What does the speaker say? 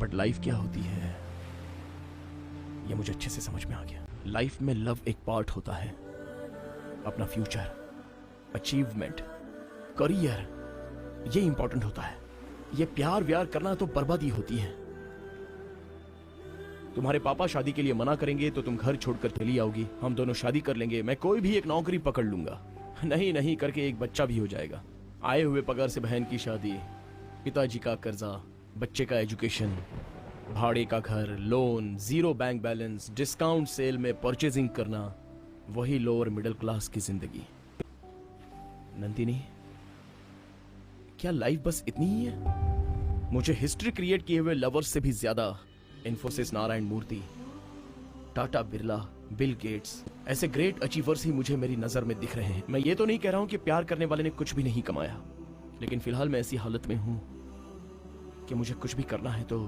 But life क्या होती है ये मुझे अच्छे से समझ में आ गया। लाइफ में लव एक पार्ट होता है, अपना फ्यूचर, अचीवमेंट, करियर, ये इंपॉर्टेंट होता है। ये प्यार व्यार करना तो बर्बादी होती है। तुम्हारे पापा शादी के लिए मना करेंगे तो तुम घर छोड़कर चली आओगी, हम दोनों शादी कर लेंगे, मैं कोई भी एक नौकरी पकड़ लूंगा, नहीं नहीं करके एक बच्चा भी हो जाएगा, आए हुए पगार से बहन की शादी, पिताजी का कर्जा, बच्चे का एजुकेशन, भाड़े का घर, loan, zero bank balance, discount sale में परचेजिंग करना, वही लोअर मिडिल क्लास की जिंदगी। नंदिनी, क्या लाइफ बस इतनी ही है? मुझे हिस्ट्री क्रिएट किए हुए लवर्स से भी ज्यादा इन्फोसिस नारायण मूर्ति, टाटा बिरला, बिल गेट्स, ऐसे ग्रेट अचीवर्स ही मुझे मेरी नजर में दिख रहे हैं। मैं ये तो नहीं कह रहा हूं कि प्यार करने वाले ने कुछ भी नहीं कमाया, लेकिन फिलहाल मैं ऐसी हालत में हूं कि मुझे कुछ भी करना है तो